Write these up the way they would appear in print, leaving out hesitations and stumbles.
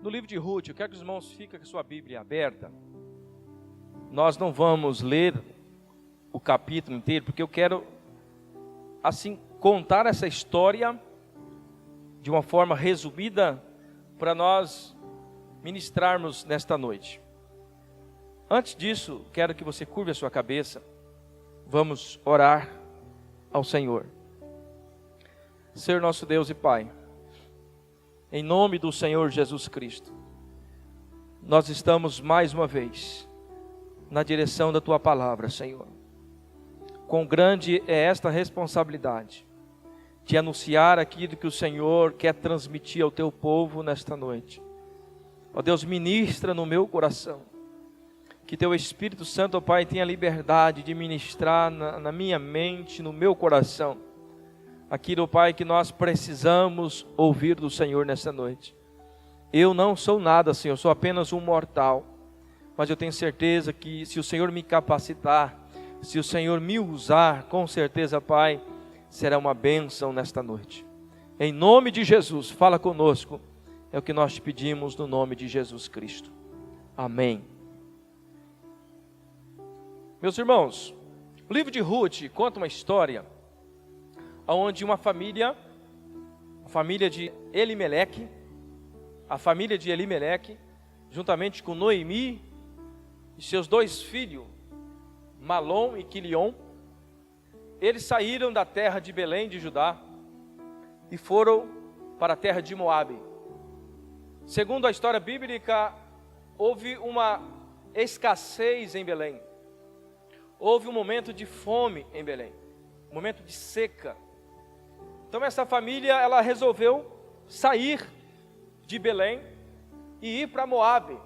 no livro de Ruth. Eu quero que os irmãos fiquem com a sua Bíblia aberta. Nós não vamos ler o capítulo inteiro, porque eu quero, assim, contar essa história de uma forma resumida para nós ministrarmos nesta noite. Antes disso, quero que você curve a sua cabeça. Vamos orar ao Senhor. Senhor nosso Deus e Pai, em nome do Senhor Jesus Cristo, nós estamos mais uma vez na direção da Tua Palavra, Senhor. Quão grande é esta responsabilidade de anunciar aquilo que o Senhor quer transmitir ao Teu povo nesta noite. Ó Deus, ministra no meu coração, que Teu Espírito Santo, ó Pai, tenha liberdade de ministrar na minha mente, no meu coração, aquilo, Pai, que nós precisamos ouvir do Senhor nesta noite. Eu não sou nada, Senhor, sou apenas um mortal, mas eu tenho certeza que se o Senhor me capacitar, se o Senhor me usar, com certeza, Pai, será uma bênção nesta noite. Em nome de Jesus, fala conosco, é o que nós te pedimos no nome de Jesus Cristo. Amém. Meus irmãos, o livro de Ruth conta uma história onde uma família, a família de Elimeleque, juntamente com Noemi e seus dois filhos, Malom e Quilion, eles saíram da terra de Belém de Judá e foram para a terra de Moabe. Segundo a história bíblica, houve uma escassez em Belém. Houve um momento de fome em Belém, um momento de seca. Então essa família, ela resolveu sair de Belém e ir para Moabe.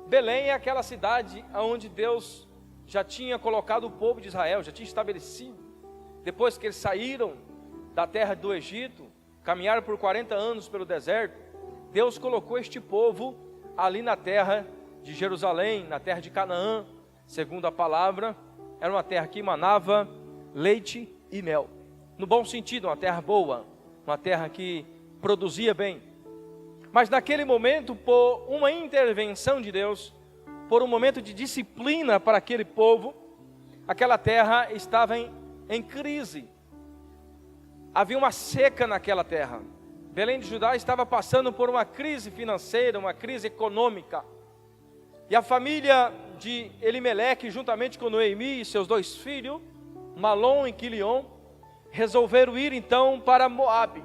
Belém é aquela cidade onde Deus já tinha colocado o povo de Israel, já tinha estabelecido. Depois que eles saíram da terra do Egito, caminharam por 40 anos pelo deserto, Deus colocou este povo ali na terra de Jerusalém, na terra de Canaã. Segundo a palavra, era uma terra que emanava leite e mel. No bom sentido, uma terra boa, uma terra que produzia bem. Mas naquele momento, por uma intervenção de Deus, por um momento de disciplina para aquele povo, aquela terra estava em crise. Havia uma seca naquela terra. Belém de Judá estava passando por uma crise financeira, uma crise econômica. E a família de Elimeleque, juntamente com Noemi e seus dois filhos, Malom e Quilion, resolveram ir então para Moabe.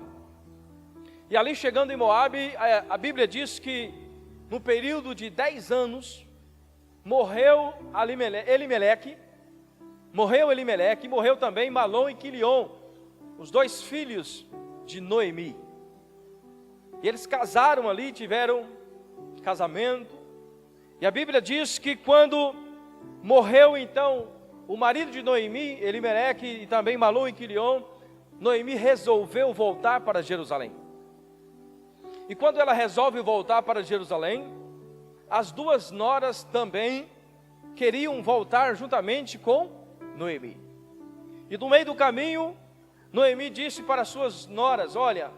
E ali chegando em Moabe, a Bíblia diz que no período de 10 anos, morreu Elimeleque, morreu também Malom e Quilion, os dois filhos de Noemi. E eles casaram ali, tiveram casamento. E a Bíblia diz que quando morreu então o marido de Noemi, Elimeleque e também Malom e Quilion, Noemi resolveu voltar para Jerusalém. E quando ela resolve voltar para Jerusalém, as duas noras também queriam voltar juntamente com Noemi. E no meio do caminho, Noemi disse para suas noras: olha,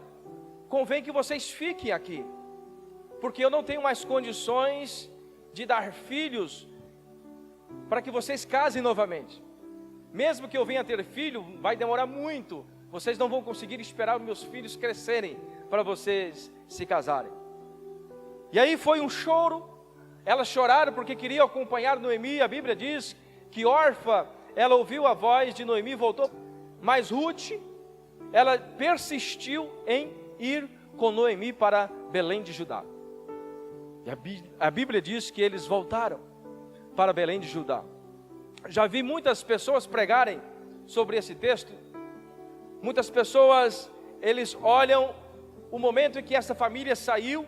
convém que vocês fiquem aqui, porque eu não tenho mais condições de dar filhos para que vocês casem novamente. Mesmo que eu venha ter filho, vai demorar muito. Vocês não vão conseguir esperar os meus filhos crescerem para vocês se casarem. E aí foi um choro. Elas choraram porque queriam acompanhar Noemi. A Bíblia diz que Orfa, ela ouviu a voz de Noemi e voltou. Mas Ruth, ela persistiu em ir com Noemi para Belém de Judá. E a Bíblia diz que eles voltaram para Belém de Judá. Já vi muitas pessoas pregarem sobre esse texto. Muitas pessoas, eles olham o momento em que essa família saiu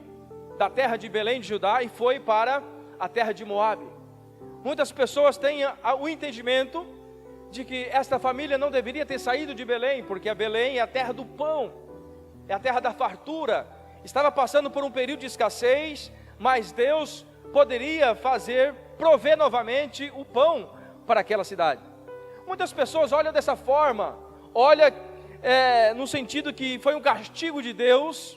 da terra de Belém de Judá e foi para a terra de Moabe. Muitas pessoas têm o entendimento de que esta família não deveria ter saído de Belém, porque a Belém é a terra do pão, é a terra da fartura. Estava passando por um período de escassez, mas Deus poderia prover novamente o pão para aquela cidade. Muitas pessoas olham dessa forma, no sentido que foi um castigo de Deus,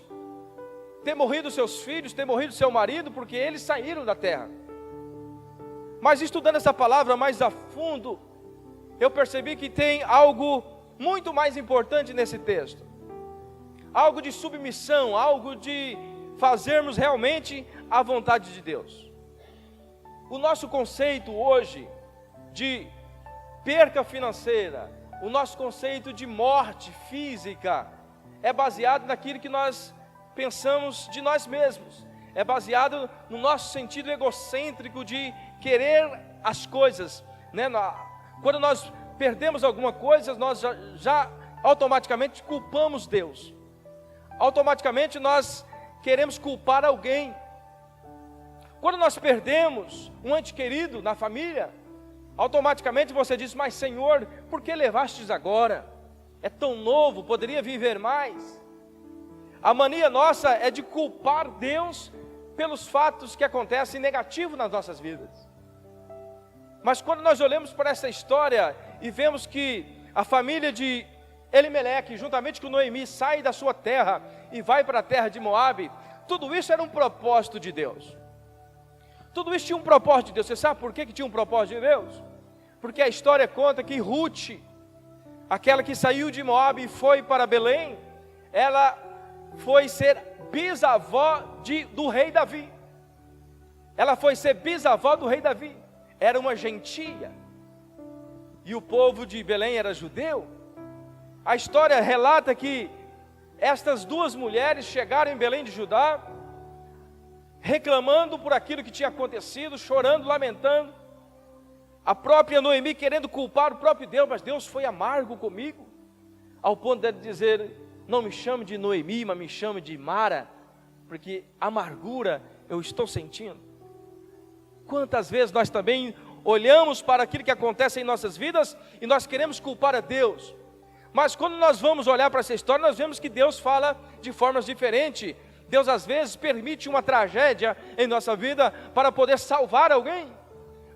ter morrido seus filhos, ter morrido seu marido, porque eles saíram da terra. Mas estudando essa palavra mais a fundo, eu percebi que tem algo muito mais importante nesse texto. Algo de submissão, algo de fazermos realmente a vontade de Deus. O nosso conceito hoje de perca financeira, o nosso conceito de morte física, é baseado naquilo que nós pensamos de nós mesmos. É baseado no nosso sentido egocêntrico de querer as coisas, né? Quando nós perdemos alguma coisa, nós já automaticamente culpamos Deus. Automaticamente nós queremos culpar alguém. Quando nós perdemos um ente querido na família, automaticamente você diz: mas Senhor, por que levastes agora? É tão novo, poderia viver mais. A mania nossa é de culpar Deus pelos fatos que acontecem negativos nas nossas vidas. Mas quando nós olhamos para essa história e vemos que a família de Elimeleque, juntamente com Noemi, sai da sua terra e vai para a terra de Moabe, tudo isso era um propósito de Deus. Tudo isso tinha um propósito de Deus. Você sabe por que tinha um propósito de Deus? Porque a história conta que Ruth, aquela que saiu de Moabe e foi para Belém, ela foi ser bisavó do rei Davi. Ela foi ser bisavó do rei Davi. Era uma gentia. E o povo de Belém era judeu. A história relata que estas duas mulheres chegaram em Belém de Judá, reclamando por aquilo que tinha acontecido, chorando, lamentando. A própria Noemi querendo culpar o próprio Deus, mas Deus foi amargo comigo, ao ponto de dizer: não me chame de Noemi, mas me chame de Mara, porque amargura eu estou sentindo. Quantas vezes nós também olhamos para aquilo que acontece em nossas vidas e nós queremos culpar a Deus, mas quando nós vamos olhar para essa história, nós vemos que Deus fala de formas diferentes. Deus às vezes permite uma tragédia em nossa vida para poder salvar alguém,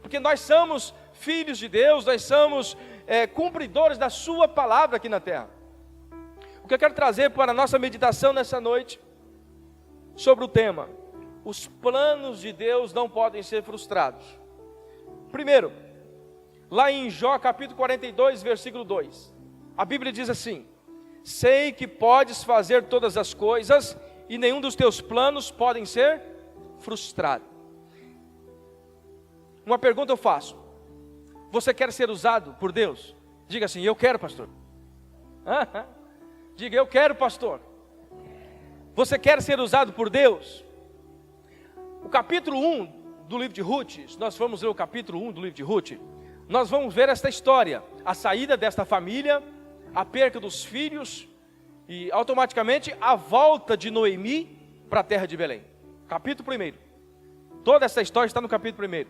porque nós somos filhos de Deus, nós somos cumpridores da sua palavra aqui na terra. O que eu quero trazer para a nossa meditação nessa noite, sobre o tema: os planos de Deus não podem ser frustrados. Primeiro, lá em Jó capítulo 42, versículo 2, a Bíblia diz assim: sei que podes fazer todas as coisas, e nenhum dos teus planos podem ser frustrados. Uma pergunta eu faço: você quer ser usado por Deus? Diga assim: eu quero, pastor. Diga: eu quero, pastor. Você quer ser usado por Deus? O capítulo 1 do livro de Ruth, se nós formos ler o capítulo 1 do livro de Ruth, nós vamos ver esta história: a saída desta família, a perca dos filhos e automaticamente a volta de Noemi para a terra de Belém. Capítulo 1. Toda essa história está no capítulo 1.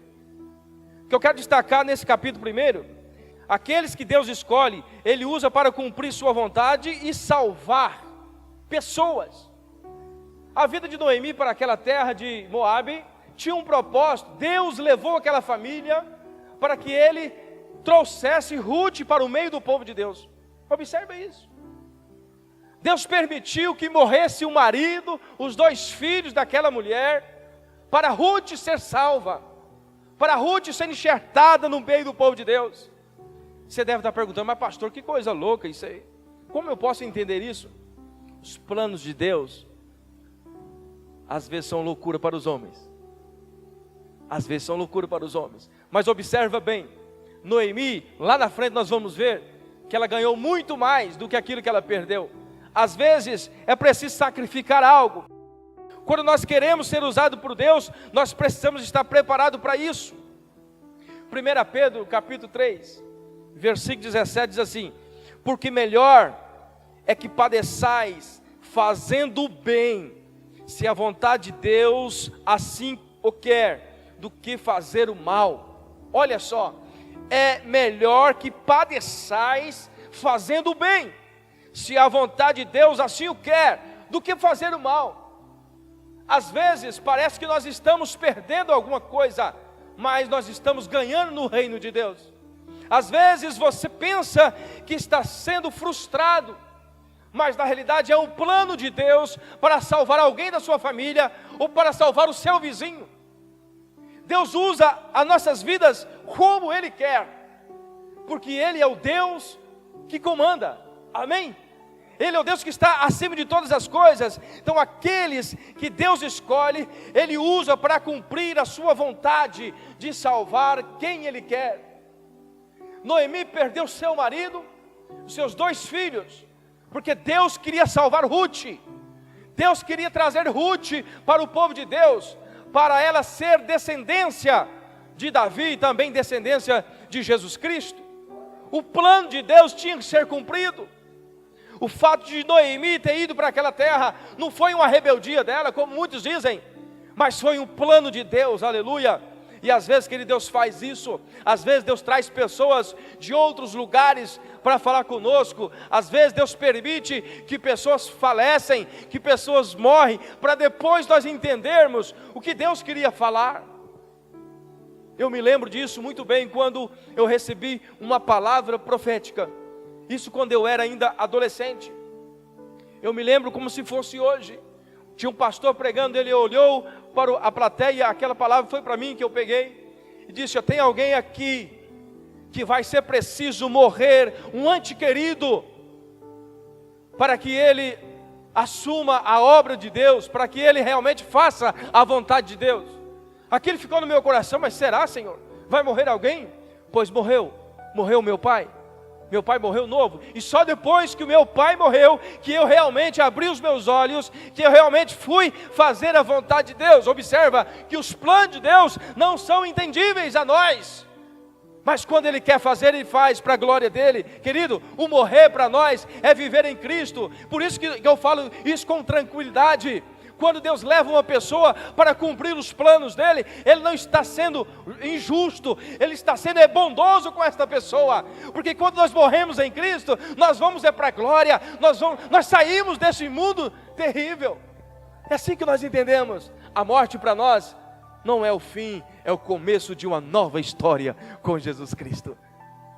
O que eu quero destacar nesse capítulo 1, aqueles que Deus escolhe, Ele usa para cumprir sua vontade e salvar pessoas. A vida de Noemi para aquela terra de Moabe tinha um propósito. Deus levou aquela família para que Ele trouxesse Ruth para o meio do povo de Deus. Observe isso. Deus permitiu que morresse o marido, os 2 filhos daquela mulher, para Ruth ser salva, para Ruth ser enxertada no meio do povo de Deus. Você deve estar perguntando: mas pastor, que coisa louca isso aí. Como eu posso entender isso? Os planos de Deus às vezes são loucura para os homens. Às vezes são loucura para os homens. Mas observa bem, Noemi, lá na frente nós vamos ver que ela ganhou muito mais do que aquilo que ela perdeu. Às vezes é preciso sacrificar algo. Quando nós queremos ser usados por Deus, nós precisamos estar preparados para isso. 1 Pedro capítulo 3, versículo 17 diz assim: porque melhor é que padeçais fazendo o bem, se a vontade de Deus assim o quer, do que fazer o mal. Olha só, é melhor que padeçais fazendo o bem, se a vontade de Deus assim o quer, do que fazer o mal. Às vezes parece que nós estamos perdendo alguma coisa, mas nós estamos ganhando no reino de Deus. Às vezes você pensa que está sendo frustrado, mas na realidade é um plano de Deus para salvar alguém da sua família, ou para salvar o seu vizinho. Deus usa as nossas vidas como Ele quer, porque Ele é o Deus que comanda, amém? Ele é o Deus que está acima de todas as coisas. Então aqueles que Deus escolhe, Ele usa para cumprir a sua vontade de salvar quem Ele quer. Noemi perdeu seu marido, seus 2 filhos, porque Deus queria salvar Ruth. Deus queria trazer Ruth para o povo de Deus, para ela ser descendência de Davi e também descendência de Jesus Cristo. O plano de Deus tinha que ser cumprido. O fato de Noemi ter ido para aquela terra não foi uma rebeldia dela, como muitos dizem, mas foi um plano de Deus, aleluia. E às vezes, querido, Deus faz isso. Às vezes Deus traz pessoas de outros lugares para falar conosco. Às vezes Deus permite que pessoas falecem, que pessoas morrem, para depois nós entendermos o que Deus queria falar. Eu me lembro disso muito bem quando eu recebi uma palavra profética. Isso quando eu era ainda adolescente. Eu me lembro como se fosse hoje. Tinha um pastor pregando, ele olhou para a plateia, aquela palavra foi para mim que eu peguei, e disse: tem alguém aqui que vai ser preciso morrer, um ente querido, para que ele assuma a obra de Deus, para que ele realmente faça a vontade de Deus. Aquilo ficou no meu coração, mas será, Senhor? Vai morrer alguém? Pois morreu meu pai. Meu pai morreu novo, e só depois que o meu pai morreu, que eu realmente abri os meus olhos, que eu realmente fui fazer a vontade de Deus. Observa que os planos de Deus não são entendíveis a nós, mas quando Ele quer fazer, Ele faz para a glória dEle. Querido, o morrer para nós é viver em Cristo. Por isso que eu falo isso com tranquilidade. Quando Deus leva uma pessoa para cumprir os planos dEle, Ele não está sendo injusto, Ele está sendo bondoso com esta pessoa, porque quando nós morremos em Cristo, nós vamos para a glória, nós saímos desse mundo terrível. É assim que nós entendemos. A morte para nós não é o fim, é o começo de uma nova história com Jesus Cristo.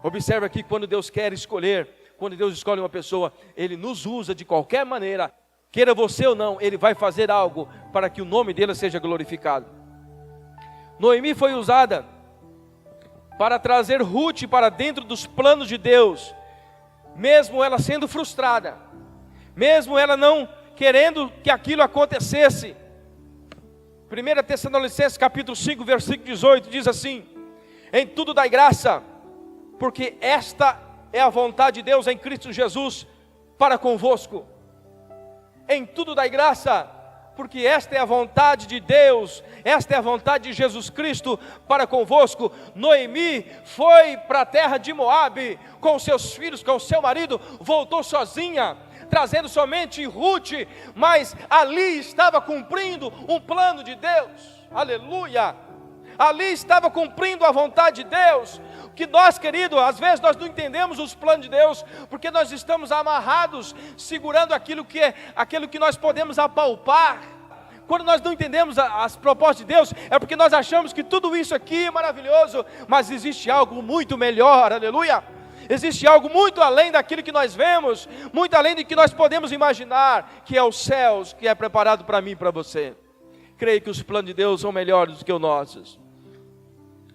Observa aqui, quando Deus quer escolher, quando Deus escolhe uma pessoa, Ele nos usa de qualquer maneira. Queira você ou não, Ele vai fazer algo para que o nome dele seja glorificado. Noemi foi usada para trazer Ruth para dentro dos planos de Deus, mesmo ela sendo frustrada, mesmo ela não querendo que aquilo acontecesse. 1 Tessalonicenses capítulo 5, versículo 18, diz assim: em tudo dai graça, porque esta é a vontade de Deus em Cristo Jesus para convosco. Em tudo dai graça, porque esta é a vontade de Deus, esta é a vontade de Jesus Cristo para convosco. Noemi foi para a terra de Moabe com seus filhos, com seu marido, voltou sozinha, trazendo somente Ruth, mas ali estava cumprindo um plano de Deus, aleluia, ali estava cumprindo a vontade de Deus. Que nós, querido, às vezes nós não entendemos os planos de Deus, porque nós estamos amarrados, segurando aquilo que nós podemos apalpar. Quando nós não entendemos as propostas de Deus, é porque nós achamos que tudo isso aqui é maravilhoso, mas existe algo muito melhor, aleluia. Existe algo muito além daquilo que nós vemos, muito além do que nós podemos imaginar, que é os céus, que é preparado para mim e para você. Creio que os planos de Deus são melhores do que os nossos.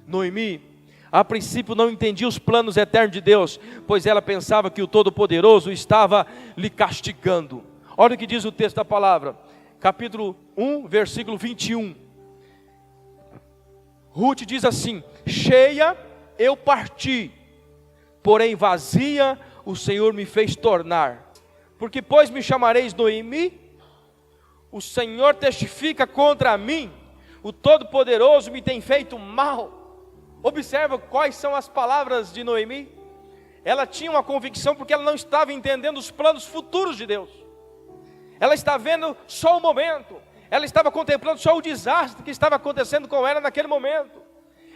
Noemi, a princípio não entendia os planos eternos de Deus, pois ela pensava que o Todo-Poderoso estava lhe castigando. Olha o que diz o texto da palavra, capítulo 1, versículo 21. Ruth diz assim: cheia eu parti, porém vazia o Senhor me fez tornar. Porque pois me chamareis Noemi, o Senhor testifica contra mim, o Todo-Poderoso me tem feito mal. Observa quais são as palavras de Noemi. Ela tinha uma convicção, porque ela não estava entendendo os planos futuros de Deus. Ela estava vendo só o momento, ela estava contemplando só o desastre que estava acontecendo com ela naquele momento.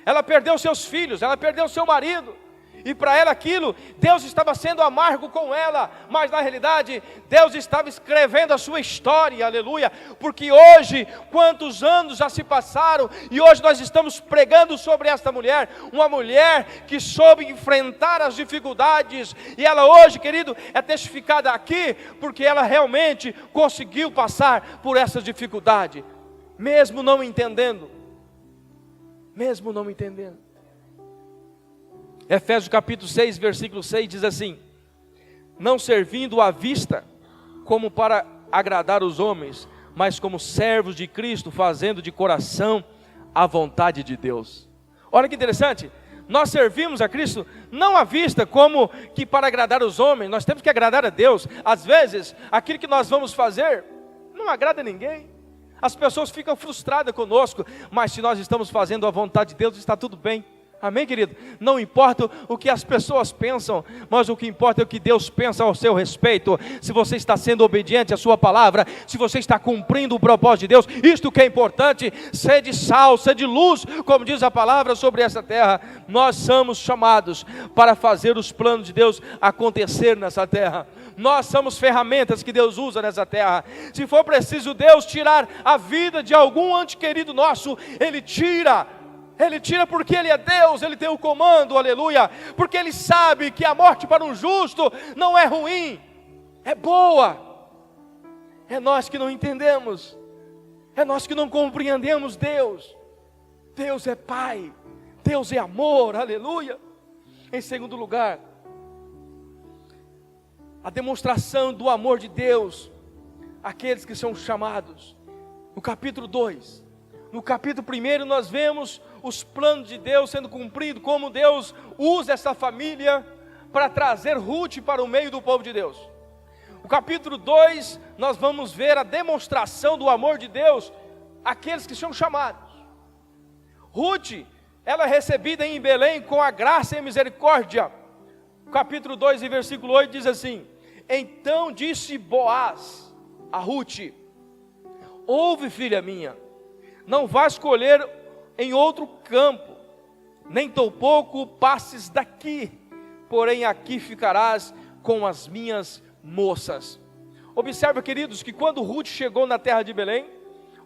Ela perdeu seus filhos, ela perdeu seu marido, e para ela aquilo, Deus estava sendo amargo com ela, mas na realidade, Deus estava escrevendo a sua história, aleluia, porque hoje, quantos anos já se passaram, e hoje nós estamos pregando sobre esta mulher, uma mulher que soube enfrentar as dificuldades, e ela hoje, querido, é testificada aqui, porque ela realmente conseguiu passar por essa dificuldade, mesmo não entendendo, Efésios capítulo 6, versículo 6 diz assim: não servindo à vista, como para agradar os homens, mas como servos de Cristo, fazendo de coração a vontade de Deus. Olha que interessante, nós servimos a Cristo não à vista como que para agradar os homens, nós temos que agradar a Deus. Às vezes, aquilo que nós vamos fazer não agrada a ninguém, as pessoas ficam frustradas conosco, mas se nós estamos fazendo a vontade de Deus, está tudo bem. Amém, querido? Não importa o que as pessoas pensam, mas o que importa é o que Deus pensa ao seu respeito. Se você está sendo obediente à sua palavra, se você está cumprindo o propósito de Deus, isto que é importante. Sede sal, sede luz, como diz a palavra sobre essa terra. Nós somos chamados para fazer os planos de Deus acontecer nessa terra. Nós somos ferramentas que Deus usa nessa terra. Se for preciso Deus tirar a vida de algum ente querido nosso, Ele tira porque Ele é Deus, Ele tem o comando, aleluia, porque Ele sabe que a morte para um justo não é ruim, é boa. É nós que não entendemos, é nós que não compreendemos Deus. Deus é Pai, Deus é amor, aleluia. Em segundo lugar, a demonstração do amor de Deus àqueles que são chamados. No capítulo 2, no capítulo 1 nós vemos os planos de Deus sendo cumpridos, como Deus usa essa família para trazer Ruth para o meio do povo de Deus. No capítulo 2 nós vamos ver a demonstração do amor de Deus àqueles que são chamados. Ruth, ela é recebida em Belém com a graça e a misericórdia. Capítulo 2 e versículo 8 diz assim: então disse Boaz a Ruth: ouve, filha minha, não vás colher em outro campo, nem tampouco passes daqui, porém aqui ficarás com as minhas moças. Observe, queridos, que quando Ruth chegou na terra de Belém,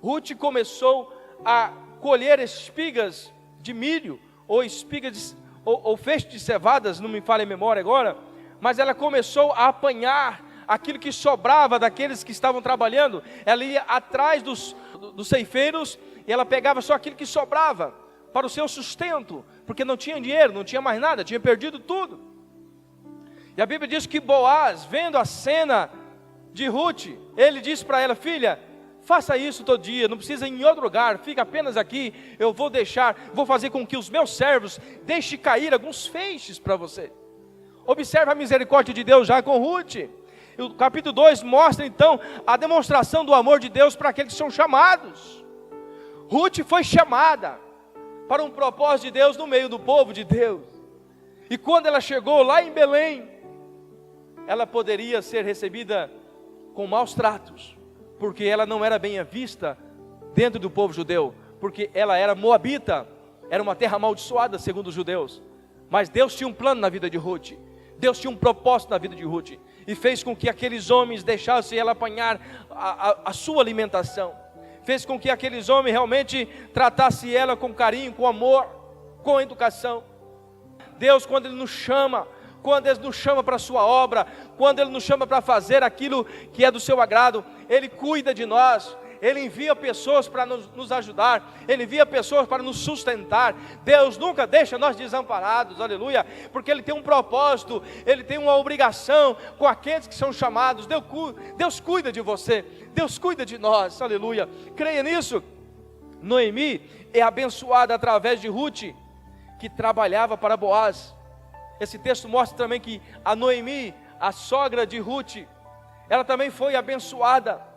Ruth começou a colher espigas de milho, ou espigas ou feixes de cevadas, não me falha a memória agora, mas ela começou a apanhar aquilo que sobrava daqueles que estavam trabalhando. Ela ia atrás dos ceifeiros, e ela pegava só aquilo que sobrava para o seu sustento, porque não tinha dinheiro, não tinha mais nada, tinha perdido tudo. E a Bíblia diz que Boaz, vendo a cena de Ruth, ele disse para ela: filha, faça isso todo dia, não precisa ir em outro lugar, fica apenas aqui, eu vou fazer com que os meus servos deixem cair alguns feixes para você. Observe a misericórdia de Deus já com Ruth. O capítulo 2 mostra então a demonstração do amor de Deus para aqueles que são chamados. Ruth foi chamada para um propósito de Deus no meio do povo de Deus. E quando ela chegou lá em Belém, ela poderia ser recebida com maus tratos, porque ela não era bem vista dentro do povo judeu, porque ela era moabita, era uma terra amaldiçoada segundo os judeus. Mas Deus tinha um plano na vida de Ruth, Deus tinha um propósito na vida de Ruth, e fez com que aqueles homens deixassem ela apanhar a sua alimentação, fez com que aqueles homens realmente tratassem ela com carinho, com amor, com educação. Deus, quando Ele nos chama para a sua obra, quando Ele nos chama para fazer aquilo que é do seu agrado, Ele cuida de nós, Ele envia pessoas para nos ajudar, Ele envia pessoas para nos sustentar. Deus nunca deixa nós desamparados, aleluia, porque Ele tem um propósito, Ele tem uma obrigação com aqueles que são chamados. Deus cuida de você, Deus cuida de nós, aleluia, creia nisso. Noemi é abençoada através de Ruth, que trabalhava para Boaz. Esse texto mostra também que a Noemi, a sogra de Ruth, ela também foi abençoada.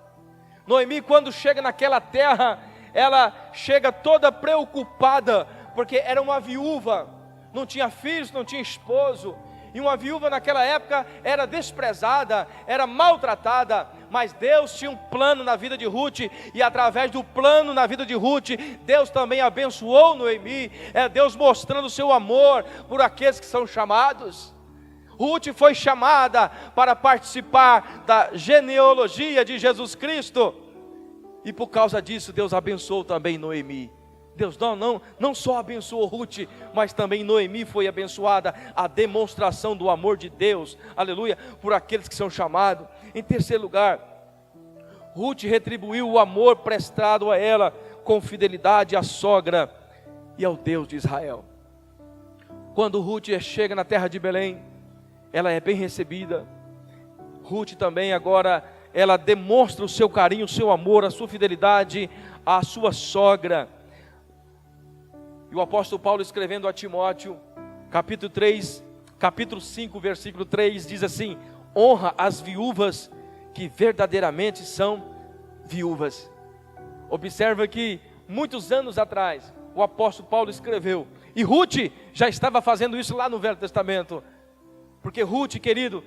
Noemi, quando chega naquela terra, ela chega toda preocupada, porque era uma viúva, não tinha filhos, não tinha esposo, e uma viúva naquela época era desprezada, era maltratada, mas Deus tinha um plano na vida de Ruth, e através do plano na vida de Ruth, Deus também abençoou Noemi. É Deus mostrando o seu amor por aqueles que são chamados. Ruth foi chamada para participar da genealogia de Jesus Cristo, e por causa disso Deus abençoou também Noemi. Deus não só abençoou Ruth, mas também Noemi foi abençoada, a demonstração do amor de Deus, aleluia, por aqueles que são chamados. Em terceiro lugar, Ruth retribuiu o amor prestado a ela com fidelidade à sogra e ao Deus de Israel. Quando Ruth chega na terra de Belém, ela é bem recebida. Ruth também agora, ela demonstra o seu carinho, o seu amor, a sua fidelidade à sua sogra. E o apóstolo Paulo, escrevendo a Timóteo, capítulo 5, versículo 3, diz assim: honra as viúvas que verdadeiramente são viúvas. Observa que muitos anos atrás o apóstolo Paulo escreveu, e Ruth já estava fazendo isso lá no Velho Testamento, porque Ruth, querido,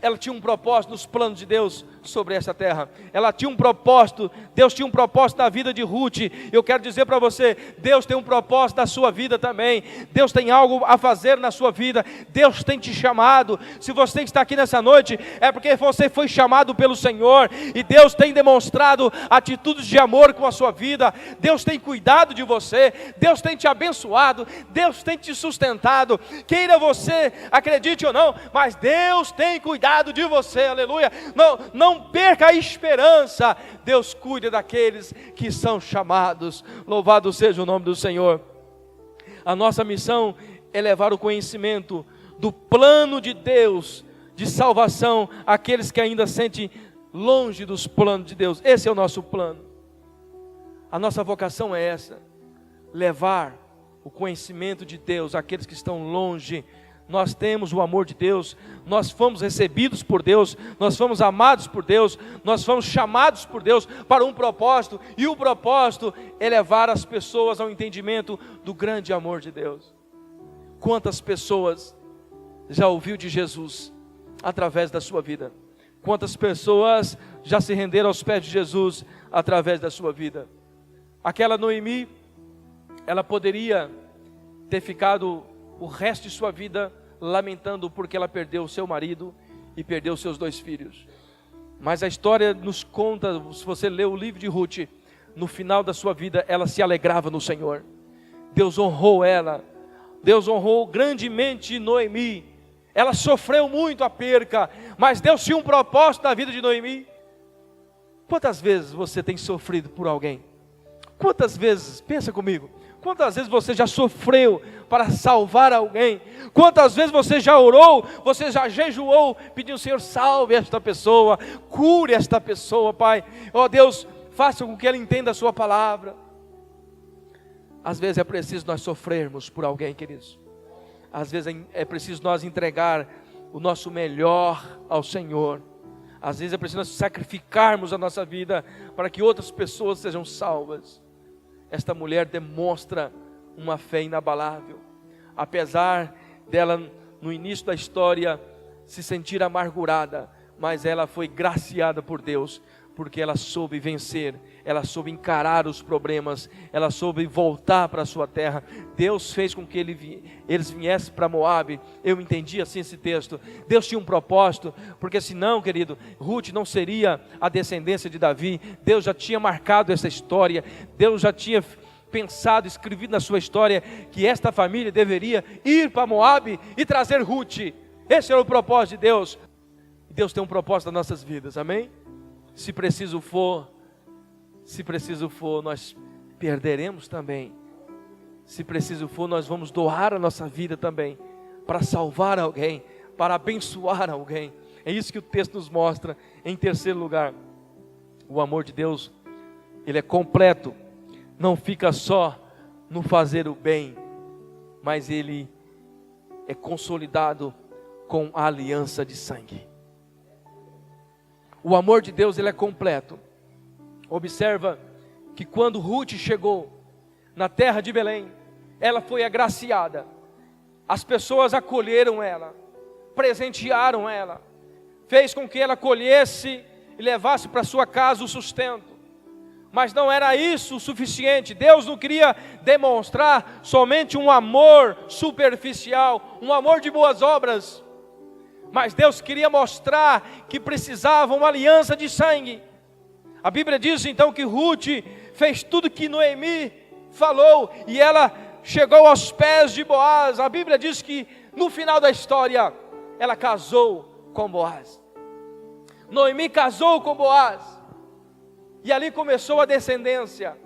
ela tinha um propósito nos planos de Deus sobre essa terra. Ela tinha um propósito, Deus tinha um propósito na vida de Ruth. Eu quero dizer para você, Deus tem um propósito na sua vida também. Deus tem algo a fazer na sua vida. Deus tem te chamado. Se você está aqui nessa noite, é porque você foi chamado pelo Senhor, e Deus tem demonstrado atitudes de amor com a sua vida. Deus tem cuidado de você, Deus tem te abençoado, Deus tem te sustentado. Queira você acredite ou não, mas Deus tem cuidado de você, aleluia. Não perca a esperança. Deus cuida daqueles que são chamados. Louvado seja o nome do Senhor. A nossa missão é levar o conhecimento do plano de Deus de salvação àqueles que ainda sentem longe dos planos de Deus. Esse é o nosso plano. A nossa vocação é essa: levar o conhecimento de Deus àqueles que estão longe. Nós temos o amor de Deus, nós fomos recebidos por Deus, nós fomos amados por Deus, nós fomos chamados por Deus para um propósito, e o propósito é levar as pessoas ao entendimento do grande amor de Deus. Quantas pessoas já ouviu de Jesus através da sua vida? Quantas pessoas já se renderam aos pés de Jesus através da sua vida? Aquela Noemi, ela poderia ter ficado o resto de sua vida lamentando porque ela perdeu o seu marido e perdeu seus 2 filhos. Mas a história nos conta, se você ler o livro de Ruth, no final da sua vida ela se alegrava no Senhor. Deus honrou ela, Deus honrou grandemente Noemi. Ela sofreu muito a perca, mas Deus tinha um propósito na vida de Noemi. Quantas vezes você tem sofrido por alguém? Quantas vezes, pensa comigo, quantas vezes você já sofreu para salvar alguém? Quantas vezes você já orou, você já jejuou, pediu: Senhor, salve esta pessoa, cure esta pessoa, Pai. Ó Deus, faça com que ela entenda a sua palavra. Às vezes é preciso nós sofrermos por alguém, queridos. Às vezes é preciso nós entregar o nosso melhor ao Senhor. Às vezes é preciso nós sacrificarmos a nossa vida para que outras pessoas sejam salvas. Esta mulher demonstra uma fé inabalável, apesar dela no início da história se sentir amargurada, mas ela foi graciada por Deus, porque ela soube vencer, ela soube encarar os problemas, ela soube voltar para a sua terra. Deus fez com que eles viessem para Moabe. Eu entendi assim esse texto. Deus tinha um propósito, porque senão, querido, Ruth não seria a descendência de Davi. Deus já tinha marcado essa história, Deus já tinha pensado, escrevido na sua história, que esta família deveria ir para Moabe e trazer Ruth. Esse era o propósito de Deus. Deus tem um propósito nas nossas vidas, amém? Se preciso for, nós perderemos também. Se preciso for, nós vamos doar a nossa vida também, para salvar alguém, para abençoar alguém. É isso que o texto nos mostra. Em terceiro lugar, o amor de Deus, ele é completo. Não fica só no fazer o bem, mas ele é consolidado com a aliança de sangue. O amor de Deus, ele é completo. Observa que quando Ruth chegou na terra de Belém, ela foi agraciada. As pessoas acolheram ela, presentearam ela, fez com que ela colhesse e levasse para sua casa o sustento. Mas não era isso o suficiente. Deus não queria demonstrar somente um amor superficial, um amor de boas obras, mas Deus queria mostrar que precisava uma aliança de sangue. A Bíblia diz então que Ruth fez tudo que Noemi falou, e ela chegou aos pés de Boaz. A Bíblia diz que no final da história, ela casou com Boaz. Noemi casou com Boaz, e ali começou a descendência.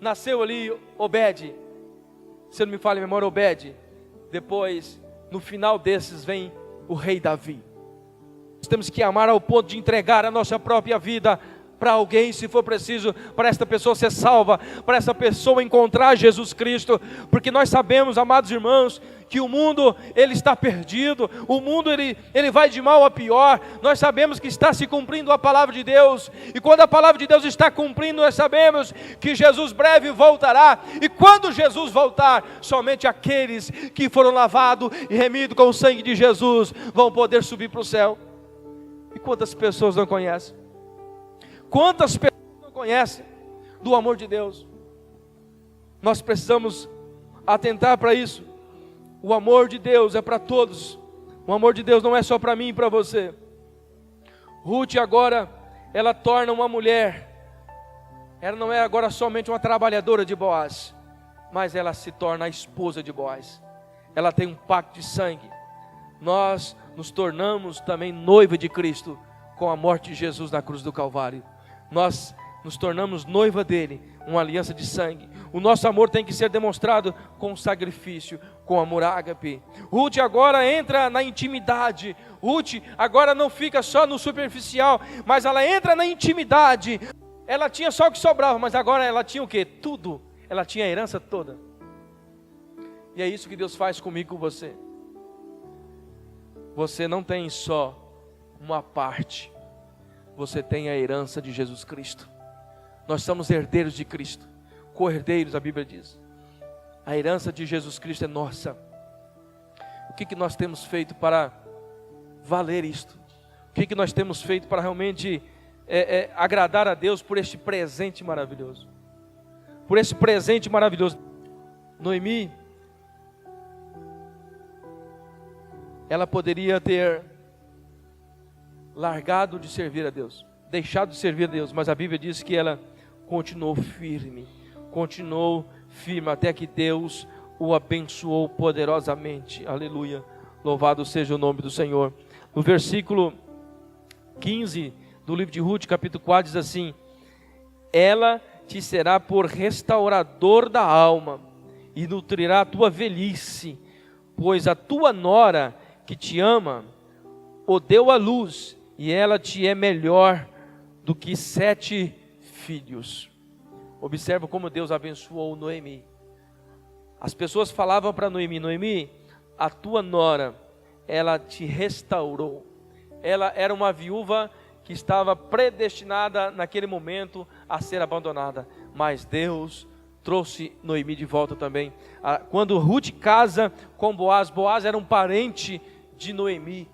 Nasceu ali Obed, se não me falha a memória, Obed. Depois, no final desses, vem o rei Davi. Nós temos que amar ao ponto de entregar a nossa própria vida para alguém, se for preciso, para esta pessoa ser salva, para essa pessoa encontrar Jesus Cristo, porque nós sabemos, amados irmãos, que o mundo, ele está perdido, o mundo ele vai de mal a pior. Nós sabemos que está se cumprindo a palavra de Deus, e quando a palavra de Deus está cumprindo, nós sabemos que Jesus breve voltará, e quando Jesus voltar, somente aqueles que foram lavados e remidos com o sangue de Jesus, vão poder subir para o céu. E quantas pessoas não conhecem? Quantas pessoas não conhecem do amor de Deus? Nós precisamos atentar para isso. O amor de Deus é para todos. O amor de Deus não é só para mim e para você. Ruth agora, ela torna uma mulher. Ela não é agora somente uma trabalhadora de Boaz, mas ela se torna a esposa de Boaz. Ela tem um pacto de sangue. Nós nos tornamos também noiva de Cristo com a morte de Jesus na cruz do Calvário. Nós nos tornamos noiva dele, uma aliança de sangue. O nosso amor tem que ser demonstrado com sacrifício, com amor ágape. Ruth agora entra na intimidade. Ruth agora não fica só no superficial, mas ela entra na intimidade. Ela tinha só o que sobrava, mas agora ela tinha o quê? Tudo. Ela tinha a herança toda. E é isso que Deus faz comigo e com você. Você não tem só uma parte, você tem a herança de Jesus Cristo. Nós somos herdeiros de Cristo, co-herdeiros, a Bíblia diz. A herança de Jesus Cristo é nossa. O que nós temos feito para valer isto? O que nós temos feito para realmente agradar a Deus por este presente maravilhoso? Por esse presente maravilhoso. Noemi, ela poderia ter largado de servir a Deus, deixado de servir a Deus, mas a Bíblia diz que ela continuou firme até que Deus o abençoou poderosamente. Aleluia, louvado seja o nome do Senhor. No versículo 15 do livro de Ruth, capítulo 4, diz assim: ela te será por restaurador da alma e nutrirá a tua velhice, pois a tua nora que te ama o deu à luz, e ela te é melhor do que 7 filhos. Observa como Deus abençoou Noemi. As pessoas falavam para Noemi: Noemi, a tua nora, ela te restaurou. Ela era uma viúva que estava predestinada naquele momento a ser abandonada, mas Deus trouxe Noemi de volta também. Quando Ruth casa com Boaz, Boaz era um parente de Noemi.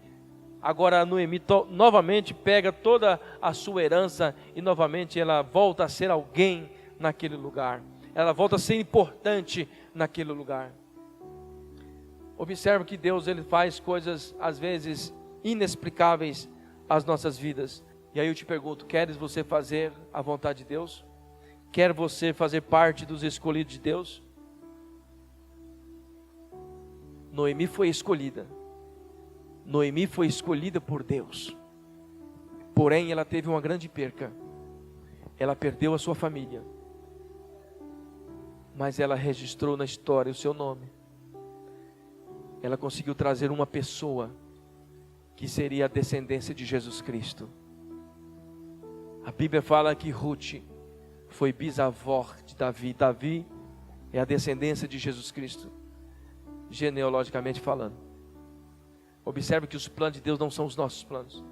Agora Noemi novamente pega toda a sua herança e novamente ela volta a ser alguém naquele lugar. Ela volta a ser importante naquele lugar. Observe que Deus, ele faz coisas às vezes inexplicáveis às nossas vidas. E aí eu te pergunto: queres você fazer a vontade de Deus? Quer você fazer parte dos escolhidos de Deus? Noemi foi escolhida. Noemi foi escolhida por Deus. Porém, ela teve uma grande perca. Ela perdeu a sua família. Mas ela registrou na história o seu nome. Ela conseguiu trazer uma pessoa que seria a descendência de Jesus Cristo. A Bíblia fala que Ruth foi bisavó de Davi. Davi é a descendência de Jesus Cristo, genealogicamente falando. Observe que os planos de Deus não são os nossos planos.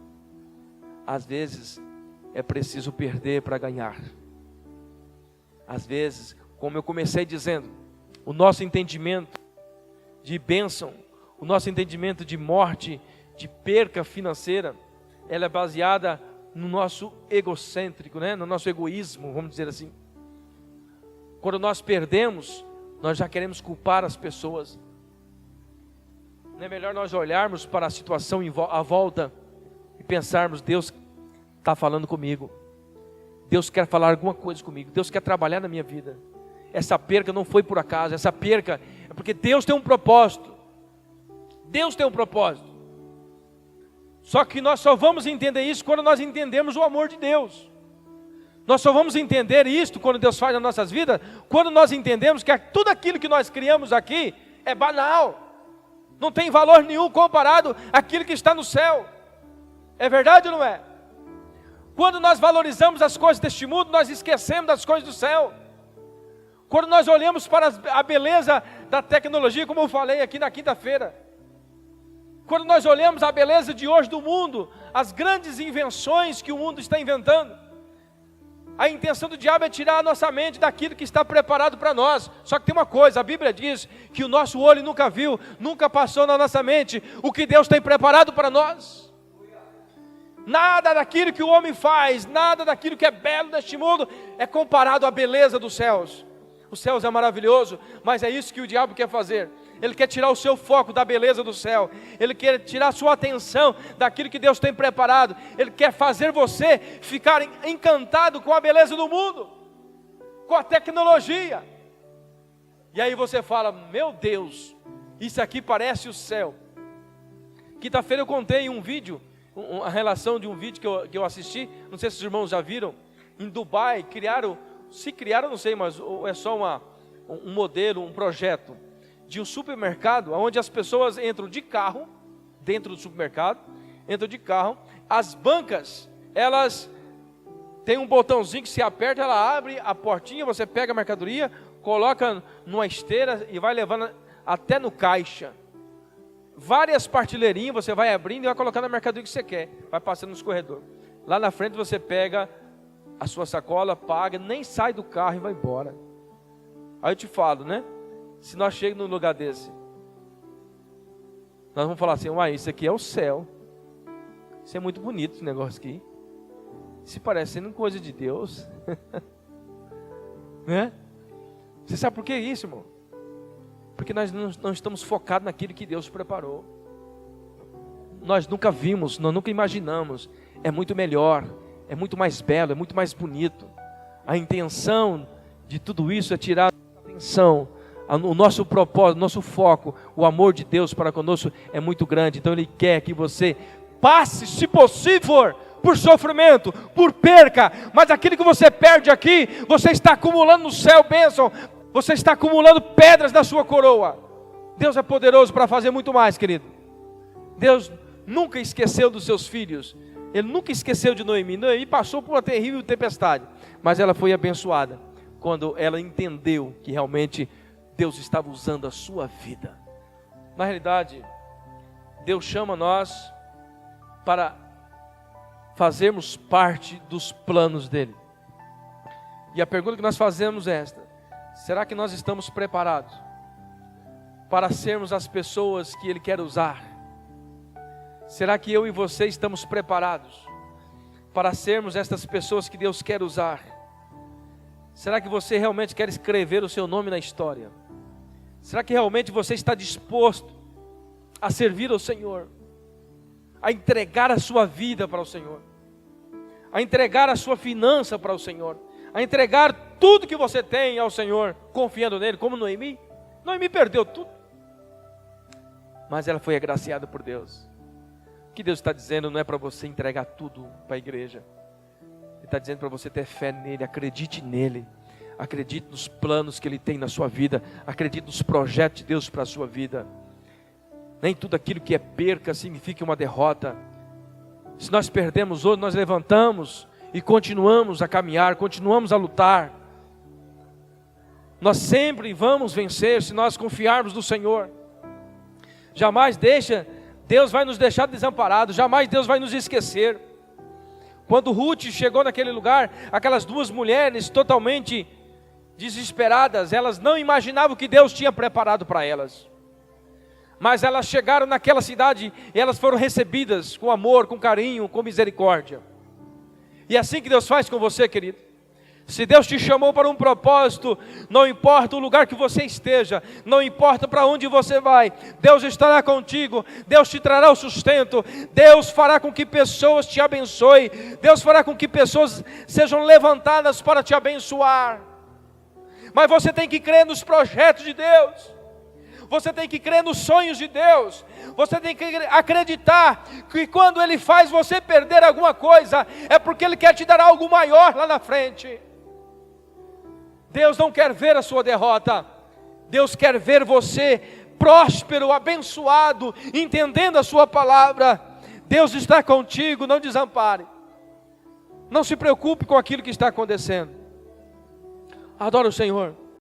Às vezes é preciso perder para ganhar. Às vezes, como eu comecei dizendo, o nosso entendimento de bênção, o nosso entendimento de morte, de perca financeira, ela é baseada no nosso egocêntrico, né? No nosso egoísmo, vamos dizer assim. Quando nós perdemos, nós já queremos culpar as pessoas. Não é melhor nós olharmos para a situação à volta e pensarmos: Deus está falando comigo, Deus quer falar alguma coisa comigo, Deus quer trabalhar na minha vida. Essa perca não foi por acaso, essa perca é porque Deus tem um propósito. Deus tem um propósito. Só que nós só vamos entender isso quando nós entendemos o amor de Deus. Nós só vamos entender isto quando Deus faz nas nossas vidas, quando nós entendemos que tudo aquilo que nós criamos aqui é banal, não tem valor nenhum comparado àquilo que está no céu. É verdade ou não é? Quando nós valorizamos as coisas deste mundo, nós esquecemos das coisas do céu. Quando nós olhamos para a beleza da tecnologia, como eu falei aqui na quinta-feira, quando nós olhamos a beleza de hoje do mundo, as grandes invenções que o mundo está inventando, a intenção do diabo é tirar a nossa mente daquilo que está preparado para nós. Só que tem uma coisa, a Bíblia diz que o nosso olho nunca viu, nunca passou na nossa mente o que Deus tem preparado para nós. Nada daquilo que o homem faz, nada daquilo que é belo deste mundo é comparado à beleza dos céus. Os céus é maravilhoso, mas é isso que o diabo quer fazer. Ele quer tirar o seu foco da beleza do céu. Ele quer tirar a sua atenção daquilo que Deus tem preparado. Ele quer fazer você ficar encantado com a beleza do mundo, com a tecnologia. E aí você fala: meu Deus, isso aqui parece o céu. Quinta-feira eu contei um vídeo, a relação de um vídeo que eu assisti. Não sei se os irmãos já viram. Em Dubai criaram, não sei, mas é só um modelo, um projeto de um supermercado, onde as pessoas entram de carro, dentro do supermercado, entram de carro, as bancas, elas têm um botãozinho que se aperta, ela abre a portinha, você pega a mercadoria, coloca numa esteira e vai levando até no caixa. Várias partilheirinhas, você vai abrindo e vai colocando a mercadoria que você quer, vai passando nos corredores. Lá na frente você pega a sua sacola, paga, nem sai do carro e vai embora. Aí eu te falo, né? Se nós chegamos num lugar desse, nós vamos falar assim: uai, isso aqui é o céu. Isso é muito bonito, esse negócio aqui. Se parecendo coisa de Deus. Né? Você sabe por que isso, irmão? Porque nós não estamos focados naquilo que Deus preparou. Nós nunca vimos, nós nunca imaginamos. É muito melhor, é muito mais belo, é muito mais bonito. A intenção de tudo isso é tirar a atenção. O nosso propósito, o nosso foco, o amor de Deus para conosco é muito grande. Então Ele quer que você passe, se possível, por sofrimento, por perca. Mas aquilo que você perde aqui, você está acumulando no céu bênção. Você está acumulando pedras na sua coroa. Deus é poderoso para fazer muito mais, querido. Deus nunca esqueceu dos seus filhos. Ele nunca esqueceu de Noemi. Noemi passou por uma terrível tempestade, mas ela foi abençoada quando ela entendeu que realmente Deus estava usando a sua vida. Na realidade, Deus chama nós para fazermos parte dos planos dele. E a pergunta que nós fazemos é esta: será que nós estamos preparados para sermos as pessoas que Ele quer usar? Será que eu e você estamos preparados para sermos estas pessoas que Deus quer usar? Será que você realmente quer escrever o seu nome na história? Será que realmente você está disposto a servir ao Senhor? A entregar a sua vida para o Senhor? A entregar a sua finança para o Senhor? A entregar tudo que você tem ao Senhor, confiando nele, como Noemi? Noemi perdeu tudo, mas ela foi agraciada por Deus. O que Deus está dizendo não é para você entregar tudo para a igreja. Ele está dizendo para você ter fé nele, acredite nele. Acredite nos planos que Ele tem na sua vida. Acredite nos projetos de Deus para a sua vida. Nem tudo aquilo que é perca significa uma derrota. Se nós perdemos hoje, nós levantamos e continuamos a caminhar, continuamos a lutar. Nós sempre vamos vencer se nós confiarmos no Senhor. Jamais Deus vai nos deixar desamparados, jamais Deus vai nos esquecer. Quando Ruth chegou naquele lugar, aquelas duas mulheres totalmente desesperadas, elas não imaginavam o que Deus tinha preparado para elas. Mas elas chegaram naquela cidade e elas foram recebidas com amor, com carinho, com misericórdia. E é assim que Deus faz com você, querido. Se Deus te chamou para um propósito, não importa o lugar que você esteja, não importa para onde você vai, Deus estará contigo, Deus te trará o sustento, Deus fará com que pessoas te abençoem, Deus fará com que pessoas sejam levantadas para te abençoar. Mas você tem que crer nos projetos de Deus, você tem que crer nos sonhos de Deus, você tem que acreditar que quando Ele faz você perder alguma coisa, é porque Ele quer te dar algo maior lá na frente. Deus não quer ver a sua derrota, Deus quer ver você próspero, abençoado, entendendo a sua palavra. Deus está contigo, não desampare, não se preocupe com aquilo que está acontecendo. Adora o Senhor.